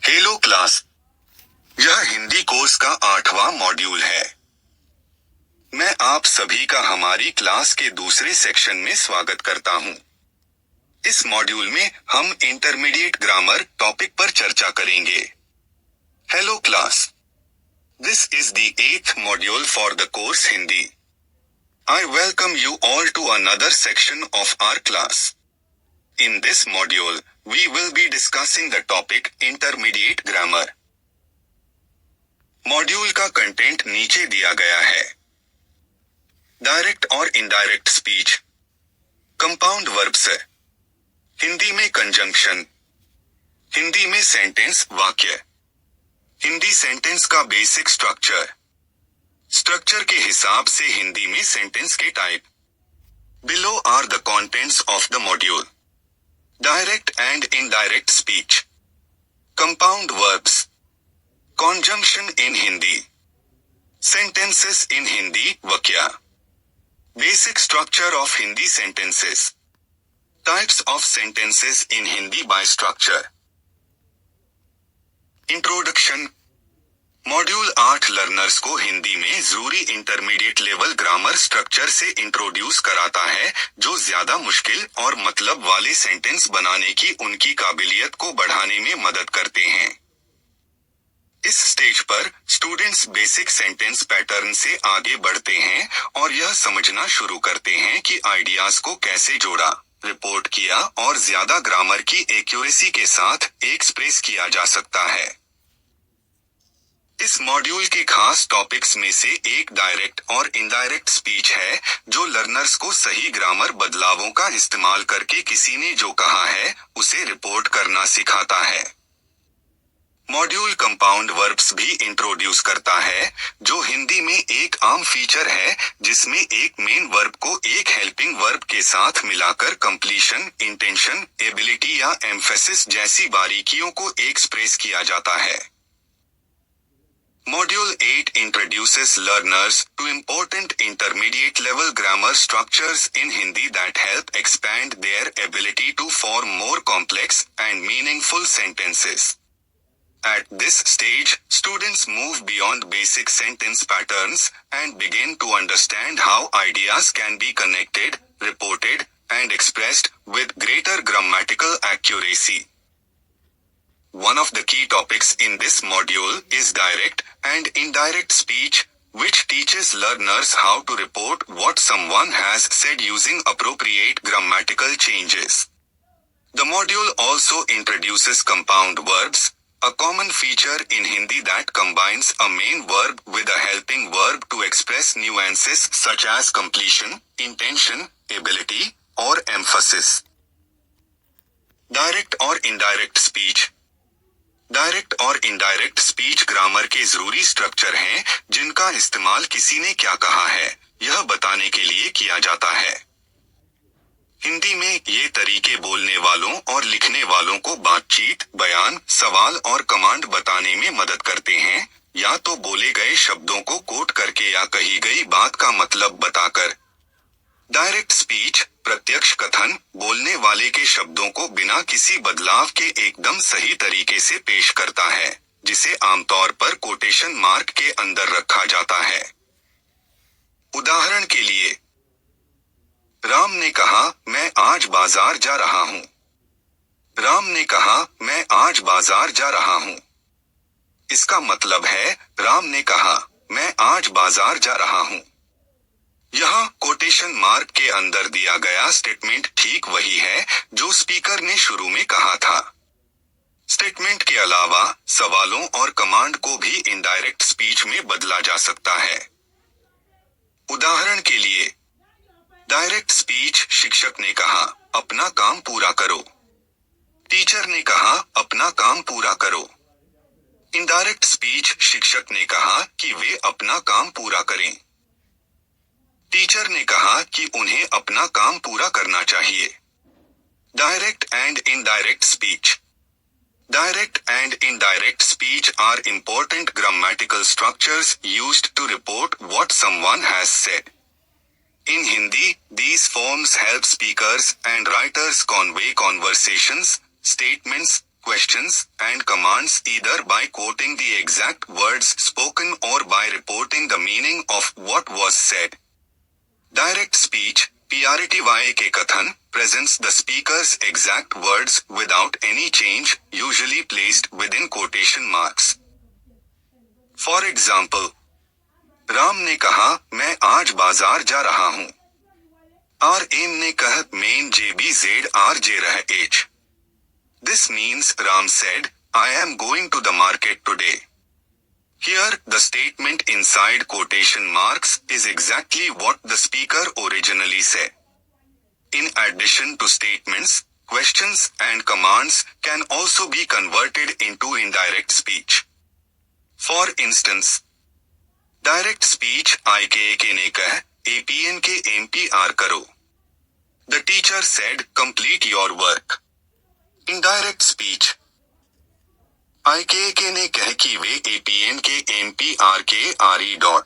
Hello class. यह Hindi course का 8वां module है। मैं आप सभी का हमारी क्लास के दूसरे सेक्शन में स्वागत करता हूं। इस मॉड्यूल में हम इंटरमीडिएट ग्रामर टॉपिक पर चर्चा करेंगे। Hello class, this is the 8th module for the course Hindi. I welcome you all to another section of our class. In this module, we will be discussing the topic intermediate grammar. Module का content नीचे दिया गया है। Direct और indirect speech, compound verbs, Hindi में conjunction, Hindi में sentence वाक्य, Hindi sentence का बेसिक स्ट्रक्चर, स्ट्रक्चर के हिसाब से हिंदी में सेंटेंस के type. Below are the contents of the module. Direct and indirect speech, compound verbs, conjunction in Hindi, sentences in Hindi वाक्य, basic structure of Hindi sentences, types of sentences in Hindi by structure. Introduction. Module 8 learners को हिंदी में जरूरी intermediate level grammar structure से introduce कराता है, जो ज्यादा मुश्किल और मतलब वाले सेंटेंस बनाने की उनकी काबिलियत को बढ़ाने में मदद करते हैं। इस स्टेज पर स्टूडेंट्स बेसिक सेंटेंस पैटर्न से आगे बढ़ते हैं और यह समझना शुरू करते हैं कि आइडियाज को कैसे जोड़ा, रिपोर्ट किया और ज्यादा ग्रामर की एक्यूरेसी के साथ एक्सप्रेस किया जा सकता है। इस मॉड्यूल के खास टॉपिक्स में से एक डायरेक्ट और इनडायरेक्ट स्पीच है, जो लर्नर्स को सही ग्रामर बदलावों का इस्तेमाल करके किसी ने जो कहा है उसे रिपोर्ट करना सिखाता है। मॉड्यूल कंपाउंड वर्ब्स भी इंट्रोड्यूस करता है, जो हिंदी में एक आम फीचर है जिसमें एक मेन वर्ब को एक हेल्पिंग वर्ब के साथ मिलाकर कंप्लीशन, इंटेंशन, एबिलिटी या एम्फेसिस जैसी बारीकियों को एक्सप्रेस किया जाता है। Module 8 introduces learners to important intermediate level grammar structures in Hindi that help expand their ability to form more complex and meaningful sentences. At this stage, students move beyond basic sentence patterns and begin to understand how ideas can be connected, reported, and expressed with greater grammatical accuracy. One of the key topics in this module is direct and indirect speech, which teaches learners how to report what someone has said using appropriate grammatical changes. The module also introduces compound verbs, a common feature in Hindi that combines a main verb with a helping verb to express nuances such as completion, intention, ability, or emphasis. Direct और indirect speech. Direct और indirect speech grammar के जरूरी structure हैं, जिनका इस्तेमाल किसी ने क्या कहा है यह बताने के लिए किया जाता है। हिंदी में ये तरीके बोलने वालों और लिखने वालों को बातचीत, बयान, सवाल और कमांड बताने में मदद करते हैं, या तो बोले गए शब्दों को कोट करके या कही गई बात का मतलब बताकर। डायरेक्ट स्पीच, प्रत्यक्ष कथन, बोलने वाले के शब्दों को बिना किसी बदलाव के एकदम सही तरीके से पेश करता है, जिसे आमतौर पर कोटेशन मार्क के अंदर रखा जाता है। उदाहरण के लिए, राम ने कहा, मैं आज बाजार जा रहा हूँ। राम ने कहा, मैं आज बाजार जा रहा हूँ। इसका मतलब है, राम ने कहा, मैं आज बाजार जा रहा हूँ। यहाँ कोटेशन मार्क के अंदर दिया गया स्टेटमेंट ठीक वही है जो स्पीकर ने शुरू में कहा था। स्टेटमेंट के अलावा सवालों और कमांड को भी इनडायरेक्ट स्पीच में बदला जा सकता है। उदाहरण के लिए, डायरेक्ट स्पीच, शिक्षक ने कहा, अपना काम पूरा करो। टीचर ने कहा, अपना काम पूरा करो। इनडायरेक्ट स्पीच, शिक्षक ने कहा कि वे अपना काम पूरा करें। टीचर ने कहा कि उन्हें अपना काम पूरा करना चाहिए। Direct and indirect speech. Direct and indirect speech are important grammatical structures used to report what someone has said. In Hindi, these forms help speakers and writers convey conversations, statements, questions and commands either by quoting the exact words spoken or by reporting the meaning of what was said. Direct speech, PRTY के कथन, presents the speaker's exact words without any change, usually placed within quotation marks. For example, Ram ने कहा, मैं आज बाजार जा रहा हूँ. RM ने कहा, मेन JBZRJ रह H. This means Ram said, I am going to the market today. Here, the statement inside quotation marks is exactly what the speaker originally said. In addition to statements, questions and commands can also be converted into indirect speech. For instance, direct speech IKK ने कहा, APN के MPR करो. The teacher said, complete your work. Indirect speech. IKK ने कहा कि वे APN के MPR के RE.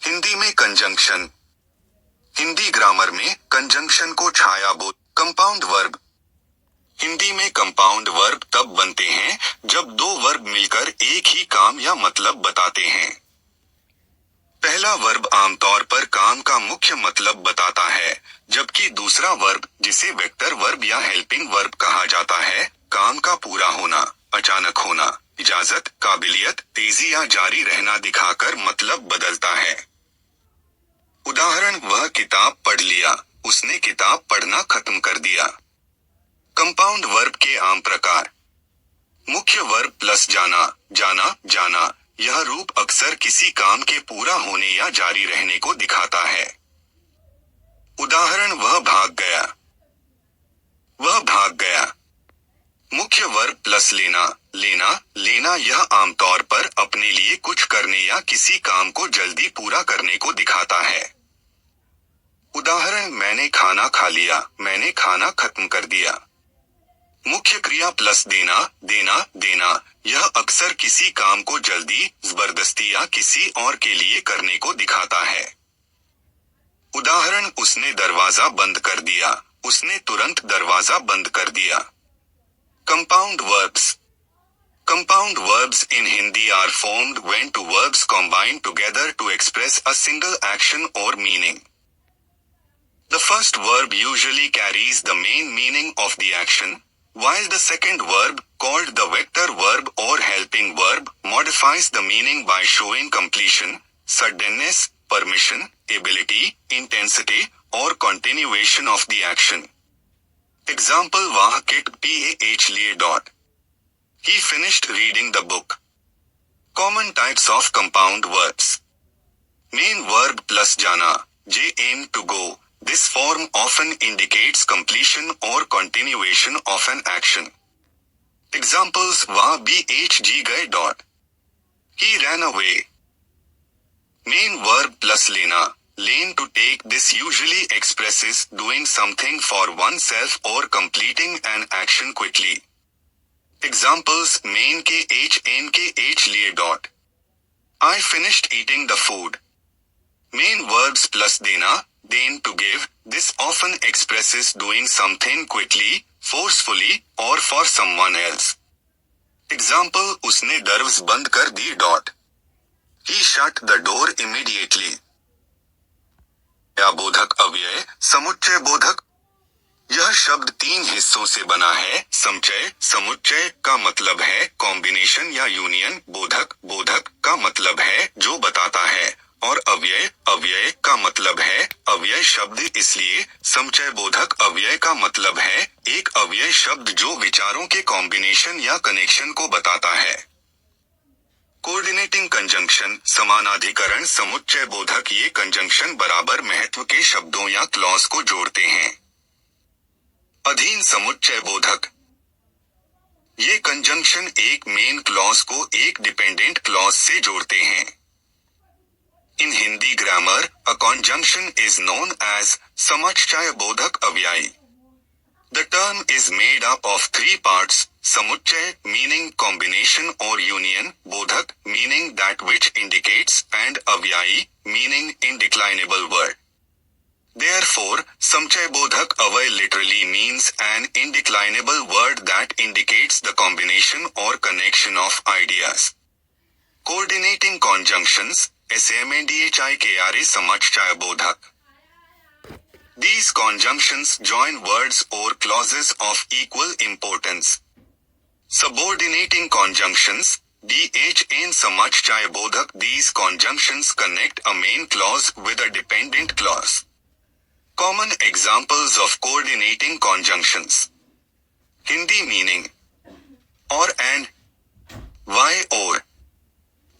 Hindi में कंजंक्शन. हिंदी ग्रामर में कंजंक्शन को छायाबोध, कंपाउंड वर्ब. हिंदी में कंपाउंड वर्ब तब बनते हैं जब दो वर्ब मिलकर एक ही काम या मतलब बताते हैं. पहला वर्ब आमतौर पर काम का मुख्य मतलब बताता है, जबकि दूसरा वर्ब, जिसे वेक्टर वर्ब या हेल्पिंग वर्ब कहा जाता है, काम का पूरा होना, अचानक होना, इजाजत, काबिलियत, तेजी या जारी रहना दिखाकर मतलब बदलता है. उदाहरण, वह किताब पढ़ लिया, उसने किताब पढ़ना खत्म कर दिया. कंपाउंड वर्ब के आम प्रकार. मुख्य वर्ब प्लस जाना, जाना, जाना. यह रूप अक्सर किसी काम के पूरा होने या जारी रहने को दिखाता है. उदाहरण, वह भाग गया, वह भाग गया. मुख्य वर्ब प्लस लेना, लेना, लेना. यह आमतौर पर अपने लिए कुछ करने या किसी काम को जल्दी पूरा करने को दिखाता है. उदाहरण, मैंने खाना खा लिया, मैंने खाना खत्म कर दिया. मुख्य क्रिया प्लस देना, देना, देना. यह अक्सर किसी काम को जल्दी, जबरदस्ती या किसी और के लिए करने को दिखाता है. उदाहरण, उसने दरवाजा बंद कर दिया, उसने तुरंत दरवाजा बंद कर दिया. Compound verbs. Compound verbs in Hindi are formed when two verbs combine together to express a single action or meaning. The first verb usually carries the main meaning of the action, while the second verb, called the vector verb or helping verb, modifies the meaning by showing completion, suddenness, permission, ability, intensity, or continuation of the action. Example, वह kit PAH लिए. He finished reading the book. Common types of compound verbs. Main verb plus jana, J aim to go. This form often indicates completion or continuation of an action. Examples, वह BHG गए. He ran away. Main verb plus लेना, lane to take. This usually expresses doing something for oneself or completing an action quickly. Examples, main के H N के H लिए. I finished eating the food. Main verbs plus देना, then to give. This often expresses doing something quickly, forcefully, or for someone else. Example, उसने दरवाज़ा बंद कर दी. He shut the door immediately. बोधक अव्यय, समुच्चय बोधक. यह शब्द 3 हिस्सों से बना है. समुच्चय, समुच्चय का मतलब है कॉम्बिनेशन या यूनियन. बोधक, बोधक का मतलब है जो बताता है. और अव्यय, अव्यय का मतलब है अव्यय शब्द. इसलिए समुच्चय बोधक अव्यय का मतलब है एक अव्यय शब्द जो विचारों के कॉम्बिनेशन या कनेक्शन को बताता है. कोऑर्डिनेटिंग कंजंक्शन, समानाधिकरण समुच्चय बोधक. ये कंजंक्शन बराबर महत्व के शब्दों या क्लॉज को जोड़ते हैं. अधीन समुच्चय बोधक. ये कंजंक्शन एक मेन क्लॉज को एक डिपेंडेंट क्लॉज से जोड़ते हैं. In Hindi grammar, a conjunction is known as samuchchaya bodhak avyay. The term is made up of 3 parts: samuchchay meaning combination or union, bodhak meaning that which indicates, and avyay meaning indeclinable word. Therefore, Therefore, समचयबोधक अवय literally means an indeclinable word that indicates the combination or connection of ideas. Coordinating conjunctions, SAMNDHIKRA समचयबोधक. These conjunctions join words or clauses of equal importance. Subordinating conjunctions, DHN समचयबोधक. These conjunctions connect a main clause with a dependent clause. Common examples of coordinating conjunctions. Hindi meaning or and, why or,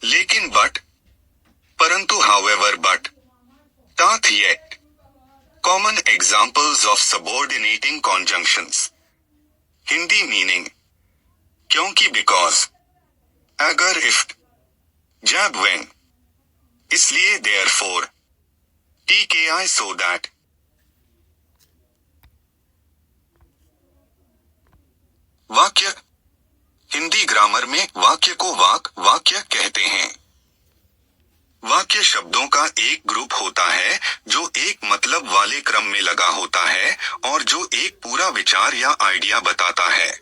लेकिन but, परंतु however but, tat yet. Common examples of subordinating conjunctions. Hindi meaning क्योंकि because, अगर if, जब when, इसलिए therefore, TKI so that. वाक्य. Hindi grammar में वाक्य को वाक्य कहते हैं. वाक्य शब्दों का एक ग्रुप होता है जो एक मतलब वाले क्रम में लगा होता है और जो एक पूरा विचार या आइडिया बताता है.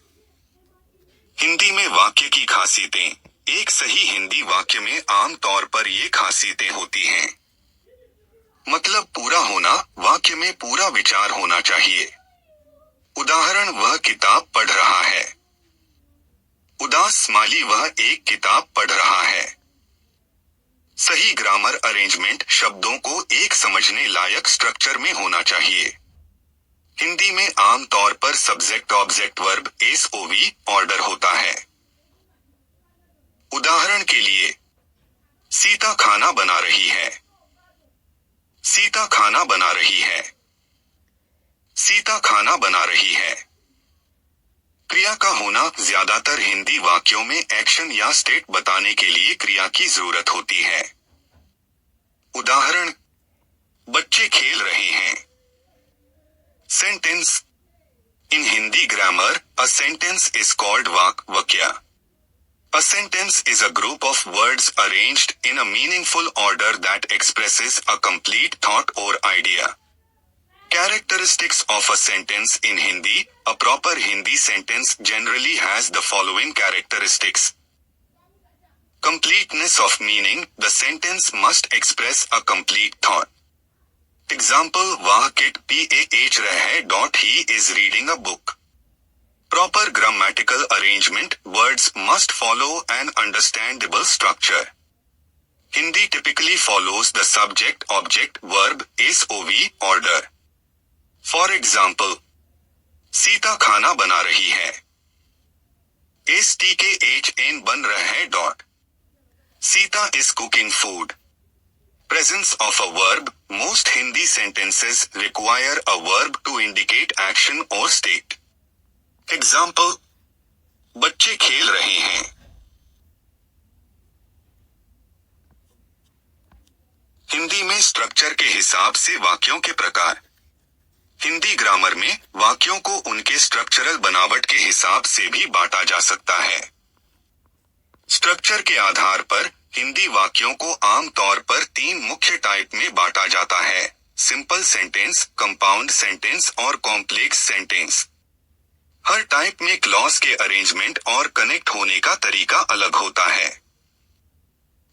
हिंदी में वाक्य की खासियतें. एक सही हिंदी वाक्य में आम तौर पर ये खासियतें होती हैं. मतलब पूरा होना, वाक्य में पूरा विचार होना चाहिए. उदाहरण वह किताब पढ़ रहा है. उदास माली वह एक किताब पढ़ रहा है. सही ग्रामर अरेंजमेंट शब्दों को एक समझने लायक स्ट्रक्चर में होना चाहिए. हिंदी में आम तौर पर subject object verb SOV order होता है. उदाहरण के लिए, सीता खाना बना रही है. सीता खाना बना रही है. सीता खाना बना रही है. क्रिया का होना. ज्यादातर हिंदी वाक्यों में एक्शन या स्टेट बताने के लिए क्रिया की जरूरत होती है. उदाहरण, बच्चे खेल रहे हैं. Sentence. In Hindi grammar, a sentence is called वाक्य. A sentence is a group of words arranged in a meaningful order that expresses a complete thought or idea. Characteristics of a sentence in Hindi. A proper Hindi sentence generally has the following characteristics. Completeness of meaning. The sentence must express a complete thought. Example, वह kid pah रहा है. He is reading a book. Proper grammatical arrangement. Words must follow an understandable structure. Hindi typically follows the subject, object, verb, SOV order. For example, Sita खाना बना रही है. STKHN बन रहा है. Sita is cooking food. Presence of a verb. Most Hindi sentences require a verb to indicate action or state. Example, बच्चे खेल रहे हैं. हिंदी में स्ट्रक्चर के हिसाब से वाक्यों के प्रकार. हिंदी ग्रामर में वाक्यों को उनके स्ट्रक्चरल बनावट के हिसाब से भी बांटा जा सकता है. स्ट्रक्चर के आधार पर हिंदी वाक्यों को आम तौर पर 3 मुख्य टाइप में बांटा जाता है. सिंपल सेंटेंस, कंपाउंड सेंटेंस और कॉम्प्लेक्स सेंटेंस. हर टाइप में क्लॉज के अरेंजमेंट और कनेक्ट होने का तरीका अलग होता है.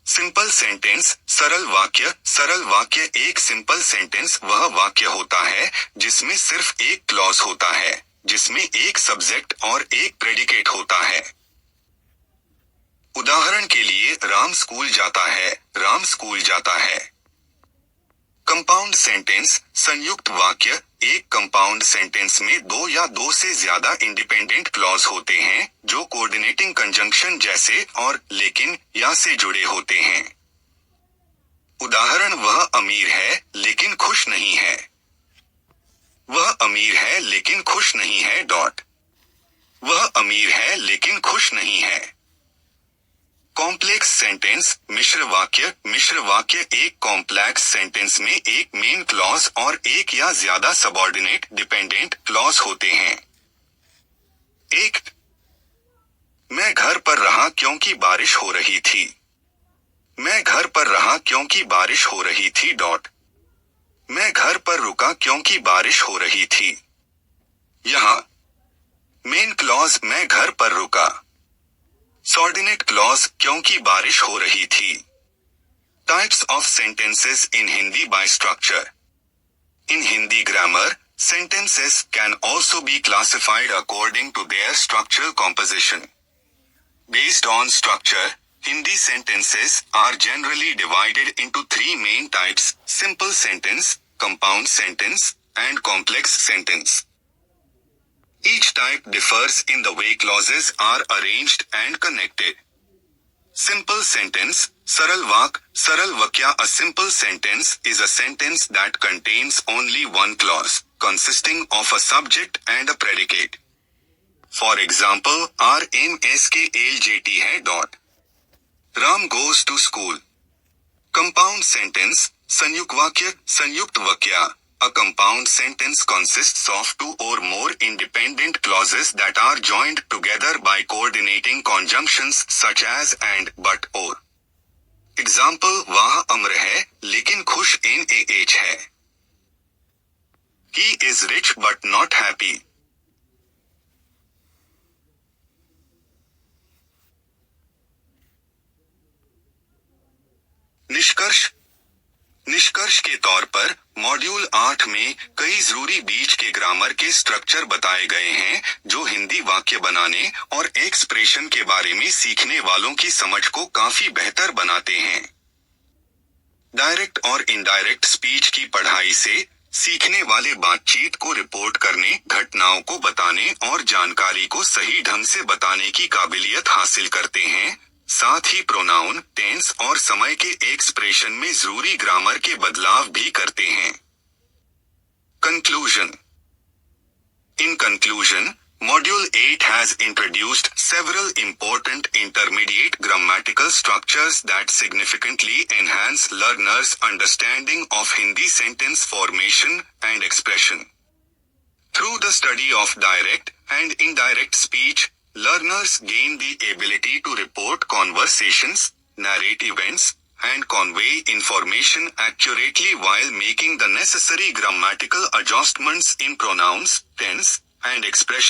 सिंपल सेंटेंस, सरल वाक्य. सरल वाक्य एक सिंपल सेंटेंस वह वाक्य होता है जिसमें सिर्फ एक क्लॉज होता है, जिसमें एक सब्जेक्ट और एक प्रेडिकेट होता है. उदाहरण के लिए, राम स्कूल जाता है. राम स्कूल जाता है. कंपाउंड सेंटेंस, संयुक्त वाक्य. एक कंपाउंड सेंटेंस में 2 या 2 से ज्यादा इंडिपेंडेंट क्लॉज होते हैं जो कोऑर्डिनेटिंग कंजंक्शन जैसे और, लेकिन, या से जुड़े होते हैं. उदाहरण, वह अमीर है लेकिन खुश नहीं है. वह अमीर है लेकिन खुश नहीं है. वह अमीर है लेकिन खुश नहीं है. कॉम्प्लेक्स सेंटेंस, मिश्र वाक्य. मिश्र वाक्य एक कॉम्प्लेक्स सेंटेंस में एक मेन क्लॉज और एक या ज्यादा सबऑर्डिनेट डिपेंडेंट क्लॉज होते हैं. एक, मैं घर पर रहा क्योंकि बारिश हो रही थी. मैं घर पर रहा क्योंकि बारिश हो रही थी. मैं घर पर रुका क्योंकि बारिश हो रही थी। यहाँ मेन क्लॉज मैं घर पर रुका। सबऑर्डिनेट क्लॉज क्योंकि बारिश हो रही थी। Types of sentences in Hindi by structure. In Hindi grammar, sentences can also be classified according to their structural composition. Based on structure, Hindi sentences are generally divided into three main types: simple sentence, compound sentence, and complex sentence. Each type differs in the way clauses are arranged and connected. Simple sentence, सरल वाक, सरल वाक्य. A simple sentence is a sentence that contains only one clause, consisting of a subject and a predicate. For example, RMSKLJT है dot. Ram goes to school. Compound sentence, संयुक्त वाक्य, संयुक्त वाक्य. A compound sentence consists of two or more independent clauses that are joined together by coordinating conjunctions such as and, but, or. Example, वह अम्र है, लेकिन खुश NaH है. He is rich but not happy. निष्कर्ष. निष्कर्ष के तौर पर मॉड्यूल 8 में कई जरूरी बीच के ग्रामर के स्ट्रक्चर बताए गए हैं जो हिंदी वाक्य बनाने और एक्सप्रेशन के बारे में सीखने वालों की समझ को काफी बेहतर बनाते हैं. डायरेक्ट और इनडायरेक्ट स्पीच की पढ़ाई से सीखने वाले बातचीत को रिपोर्ट करने, घटनाओं को बताने और जानकारी को सही ढंग से बताने की काबिलियत हासिल करते हैं. साथ ही प्रोनाउन, टेंस और समय के एक्सप्रेशन में जरूरी ग्रामर के बदलाव भी करते हैं. Conclusion. In conclusion, Module 8 has introduced several important intermediate grammatical structures that significantly enhance learners' understanding of Hindi sentence formation and expression. Through the study of direct and indirect speech, learners gain the ability to report conversations, narrate events, and convey information accurately while making the necessary grammatical adjustments in pronouns, tense, and expression.